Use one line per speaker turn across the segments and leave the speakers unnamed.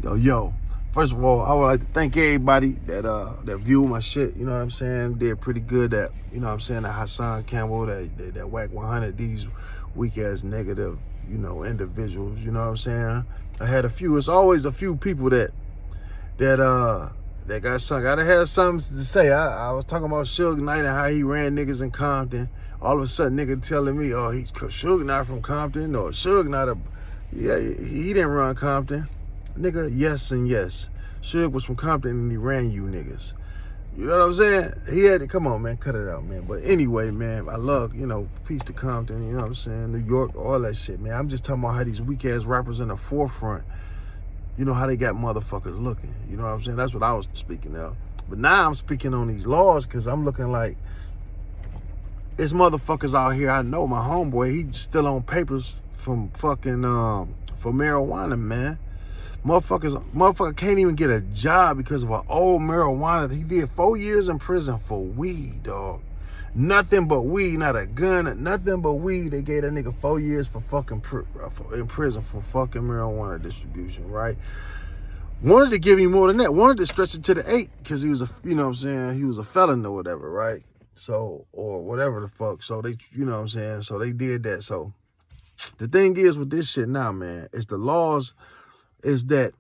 Yo. First of all, I would like to thank everybody that viewed my shit. You know what I'm saying? Did pretty good. That that Hassan Campbell, that whack 100, these weak ass negative, individuals. You know what I'm saying? I had a few. It's always a few people that got something. Gotta have something to say. I was talking about Suge Knight and how he ran niggas in Compton. All of a sudden, nigga telling me, oh, he's Suge Knight from Compton, or Suge Knight, yeah, he didn't run Compton. Nigga, yes and yes. Suge was from Compton and he ran you niggas. You know what I'm saying? He had to, come on, man, cut it out, man. But anyway, man, I love, peace to Compton, you know what I'm saying? New York, all that shit, man. I'm just talking about how these weak-ass rappers in the forefront, how they got motherfuckers looking. You know what I'm saying? That's what I was speaking of. But now I'm speaking on these laws because I'm looking like, it's motherfuckers out here. I know my homeboy, he's still on papers from fucking, for marijuana, man. Motherfucker can't even get a job because of an old marijuana. He did 4 years in prison for weed, dog. Nothing but weed, not a gun, nothing but weed. They gave that nigga 4 years for fucking in prison for fucking marijuana distribution, right? Wanted to give him more than that. Wanted to stretch it to the 8 because he was he was a felon or whatever, right? So, or whatever the fuck. So they, so they did that. So the thing is with this shit now, man, is the laws is that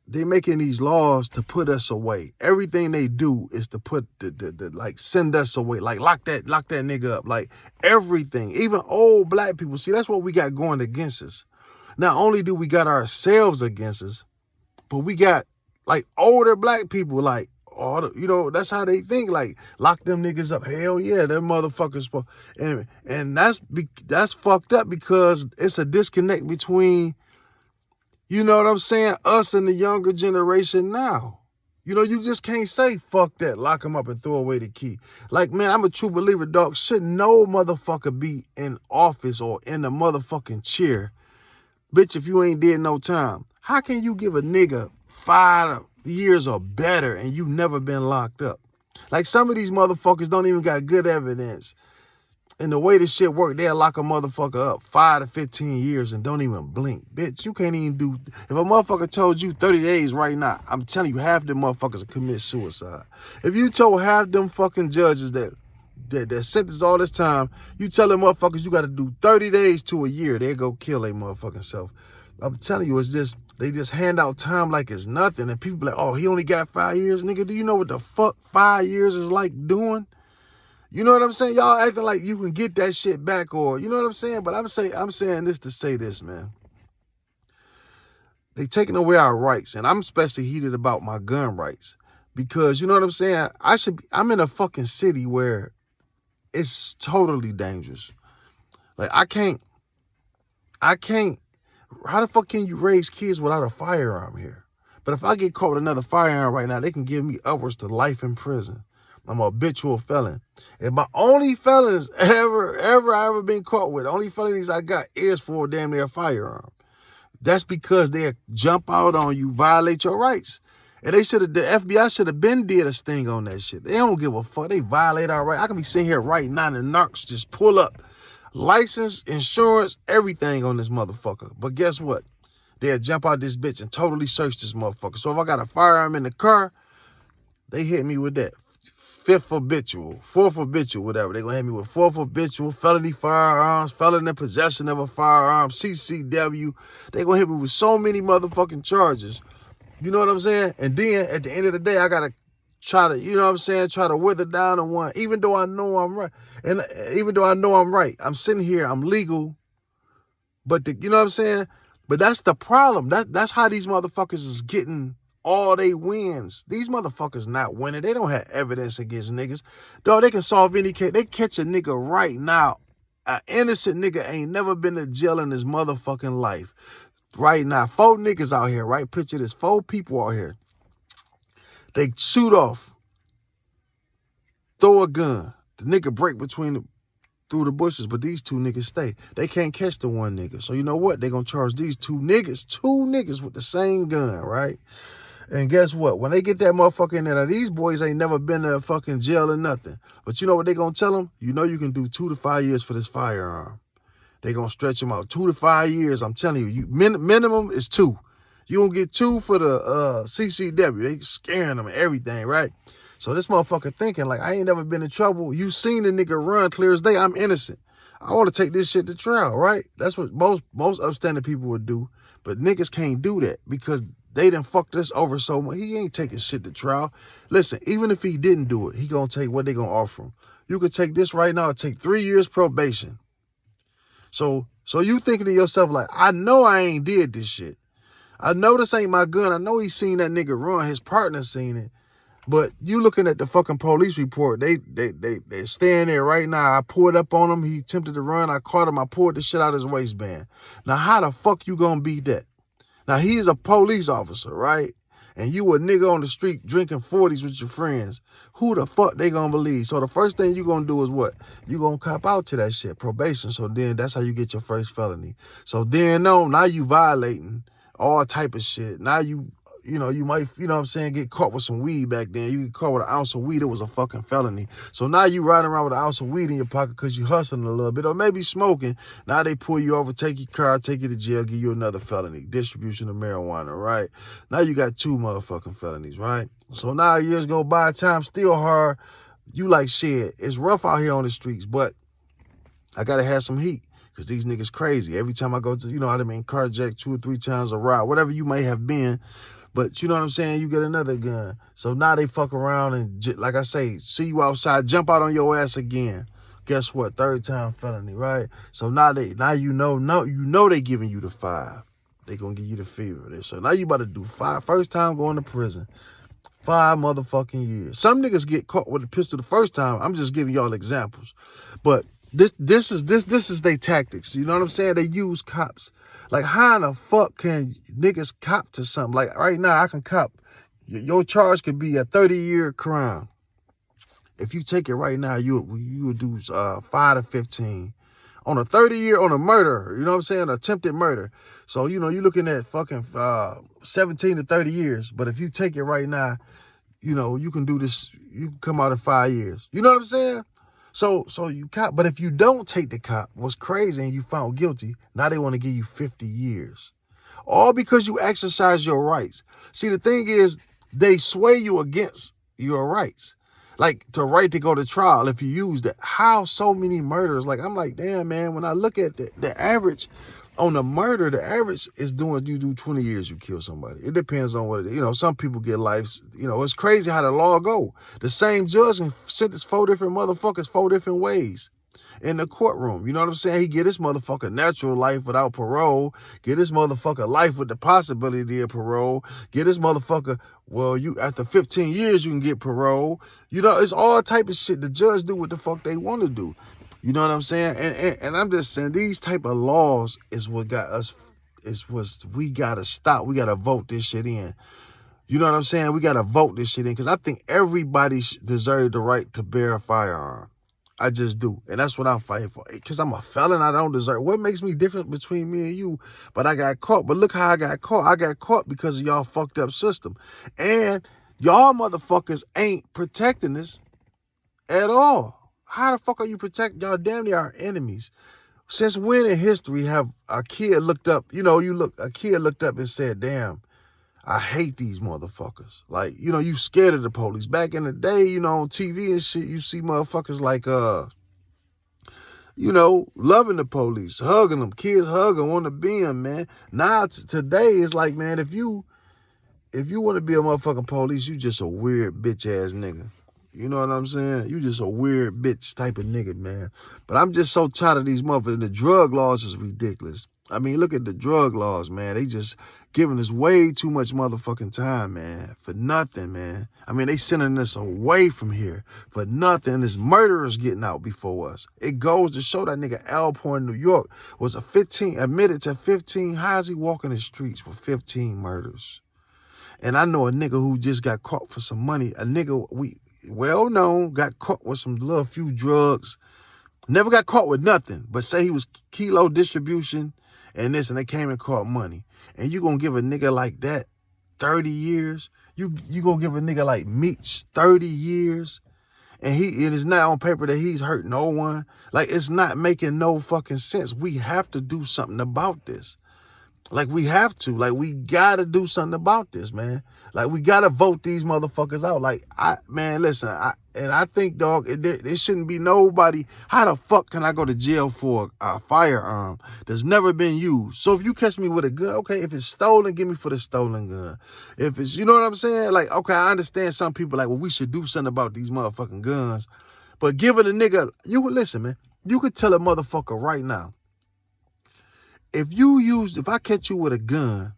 they making these laws to put us away. Everything they do is to put like send us away, like lock that nigga up, like everything. Even old black people. See, that's what we got going against us. Not only do we got ourselves against us, but we got like older black people, like that's how they think. Like lock them niggas up. Hell yeah, them motherfuckers. And that's fucked up because it's a disconnect between, you know what I'm saying, us and the younger generation now. You just can't say, fuck that, lock them up and throw away the key. Like, man, I'm a true believer, dog. Should no motherfucker be in office or in the motherfucking chair, bitch, if you ain't did no time? How can you give a nigga 5 years or better and you never been locked up? Like, some of these motherfuckers don't even got good evidence. And the way this shit work, they'll lock a motherfucker up 5 to 15 years and don't even blink. Bitch, you can't even do... If a motherfucker told you 30 days right now, I'm telling you, half them motherfuckers commit suicide. If you told half them fucking judges that sentence all this time, you tell them motherfuckers you got to do 30 days to a year, they go kill their motherfucking self. I'm telling you, it's just... They just hand out time like it's nothing. And people like, oh, he only got 5 years. Nigga, do you know what the fuck 5 years is like doing? You know what I'm saying? Y'all acting like you can get that shit back, or you know what I'm saying? But I'm saying this to say this, man. They taking away our rights, and I'm especially heated about my gun rights because you know what I'm saying? I'm in a fucking city where it's totally dangerous. Like I can't. How the fuck can you raise kids without a firearm here? But if I get caught with another firearm right now, they can give me upwards to life in prison. I'm a habitual felon. And my only felons ever been caught with, the only felonies I got is for damn near firearm. That's because they jump out on you, violate your rights. And the FBI should have been did a sting on that shit. They don't give a fuck. They violate our rights. I can be sitting here right now and the narcs just pull up. License, insurance, everything on this motherfucker. But guess what? They'll jump out this bitch and totally search this motherfucker. So if I got a firearm in the car, they hit me with that. 5th habitual, 4th habitual, whatever. They're going to hit me with 4th habitual, felony firearms, felon in possession of a firearm, CCW. They're going to hit me with so many motherfucking charges. You know what I'm saying? And then at the end of the day, I got to try to, try to wither down on one, even though I know I'm right. And even though I know I'm right, I'm sitting here, I'm legal. But you know what I'm saying? But that's the problem. That's how these motherfuckers is getting all they wins. These motherfuckers not winning. They don't have evidence against niggas. Dog, they can solve any case. They catch a nigga right now. An innocent nigga ain't never been to jail in his motherfucking life. Right now, 4 niggas out here, right? Picture this, 4 people out here. They shoot off, throw a gun. The nigga break through the bushes, but these 2 niggas stay. They can't catch the one nigga. So you know what? They gonna charge these 2 niggas with the same gun, right? And guess what? When they get that motherfucker in there, now these boys ain't never been to a fucking jail or nothing. But you know what they gonna tell them? You know you can do 2 to 5 years for this firearm. They gonna stretch them out 2 to 5 years. I'm telling you, minimum is 2. You gonna get 2 for the CCW. They scaring them and everything, right? So this motherfucker thinking like, I ain't never been in trouble. You seen the nigga run clear as day. I'm innocent. I want to take this shit to trial, right? That's what most upstanding people would do. But niggas can't do that because they done fucked us over so much. He ain't taking shit to trial. Listen, even if he didn't do it, he gonna take what they gonna offer him. You could take this right now, take 3 years probation. So you thinking to yourself like, I know I ain't did this shit. I know this ain't my gun. I know he seen that nigga run. His partner seen it. But you looking at the fucking police report, they staying there right now. I pulled up on him. He attempted to run. I caught him. I pulled the shit out of his waistband. Now, how the fuck you gonna beat that? Now, he's a police officer, right? And you a nigga on the street drinking 40s with your friends. Who the fuck they gonna believe? So the first thing you gonna do is what? You gonna cop out to that shit, probation. So then that's how you get your first felony. So then no, now you violating all type of shit. Now you might, what I'm saying, get caught with some weed back then. You get caught with an ounce of weed, it was a fucking felony. So now you riding around with an ounce of weed in your pocket because you hustling a little bit, or maybe smoking. Now they pull you over, take your car, take you to jail, give you another felony, distribution of marijuana, right? Now you got 2 motherfucking felonies, right? So now years go by, time still hard. You like, shit, it's rough out here on the streets, but I gotta have some heat. Because these niggas crazy. Every time I go to, I done been carjacked 2 or 3 times a ride, whatever you may have been. But you know what I'm saying? You get another gun. So now they fuck around and, like I say, see you outside, jump out on your ass again. Guess what? 3rd time felony, right? So now you know they giving you the 5. They gonna give you the fever. So now you about to do 5. First time going to prison. 5 motherfucking years. Some niggas get caught with a pistol the first time. I'm just giving y'all examples. But this is their tactics. You know what I'm saying? They use cops. Like, how in the fuck can niggas cop to something? Like, right now, I can cop. Your charge could be a 30-year crime. If you take it right now, you would do 5 to 15. On a 30-year, on a murder, you know what I'm saying? Attempted murder. So, you're looking at fucking 17 to 30 years. But if you take it right now, you can do this. You can come out in 5 years. You know what I'm saying? So you cop, but if you don't take the cop, what's crazy, and you found guilty, now they want to give you 50 years. All because you exercise your rights. See, the thing is, they sway you against your rights. Like, the right to go to trial if you use that. How so many murders? Like, I'm like, damn, man, when I look at the average on a murder, the average is you do 20 years, you kill somebody. It depends on what it is. Some people get lives. It's crazy how the law go. The same judge can sentence 4 different motherfuckers 4 different ways in the courtroom. You know what I'm saying? He get this motherfucker natural life without parole. Get this motherfucker life with the possibility of parole. Get this motherfucker, well, you after 15 years, you can get parole. It's all type of shit. The judge do what the fuck they want to do. You know what I'm saying? And I'm just saying, these type of laws is what got us, we got to stop. We got to vote this shit in. You know what I'm saying? We got to vote this shit in, because I think everybody deserves the right to bear a firearm. I just do. And that's what I'm fighting for. Because I'm a felon, I don't deserve. What makes me different between me and you? But I got caught. But look how I got caught. I got caught because of y'all fucked up system. And y'all motherfuckers ain't protecting us at all. How the fuck are you protecting? Y'all damn near our enemies. Since when in history have a kid looked up, a kid looked up and said, damn, I hate these motherfuckers. Like, you scared of the police. Back in the day, on TV and shit, you see motherfuckers like, loving the police, hugging them, kids hugging, want to be them, man. Now, today, it's like, man, if you want to be a motherfucking police, you just a weird bitch ass nigga. You know what I'm saying? You just a weird bitch type of nigga, man. But I'm just so tired of these motherfuckers. The drug laws is ridiculous. I mean, look at the drug laws, man. They just giving us way too much motherfucking time, man. For nothing, man. I mean, they sending us away from here for nothing. This murderers getting out before us. It goes to show that nigga Alport in New York was admitted to 15. How's he walking the streets with 15 murders? And I know a nigga who just got caught for some money. A nigga well known, got caught with some little few drugs. Never got caught with nothing, but say he was kilo distribution and this, and they came and caught money. And you gonna give a nigga like that 30 years? You gonna give a nigga like Meech 30 years? And it is not on paper that he's hurt no one. Like, it's not making no fucking sense. We have to do something about this. Like, we have to. Like, we gotta do something about this, man. Like, we gotta vote these motherfuckers out. Like, listen, I think, dog, it shouldn't be nobody. How the fuck can I go to jail for a firearm that's never been used? So if you catch me with a gun, okay, if it's stolen, give me for the stolen gun. If it's, you know what I'm saying? Like, okay, I understand some people like, well, we should do something about these motherfucking guns. But give it a nigga, you would listen, man. You could tell a motherfucker right now, if I catch you with a gun,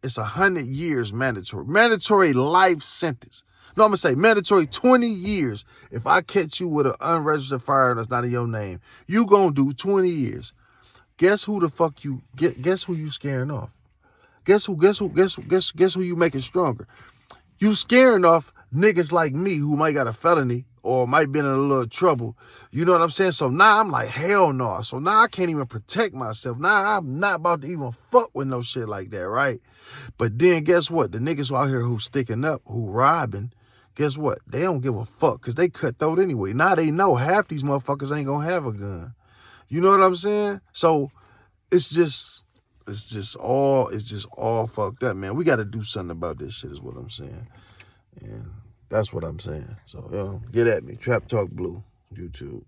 it's 100 years mandatory life sentence. No, I'm gonna say mandatory 20 years. If I catch you with an unregistered firearm that's not in your name, you gonna do 20 years. Guess who the fuck you guess who you scaring off? Guess who you making stronger? You scaring off niggas like me who might got a felony or might been in a little trouble. You know what I'm saying? So now I'm like, hell no. So now I can't even protect myself. Now I'm not about to even fuck with no shit like that, right? But then guess what? The niggas out here who sticking up, who robbing, guess what? They don't give a fuck because they cutthroat anyway. Now they know half these motherfuckers ain't gonna have a gun. You know what I'm saying? So it's just all fucked up, man. We got to do something about this shit is what I'm saying. And that's what I'm saying. So, get at me. Trap Talk Blue, YouTube.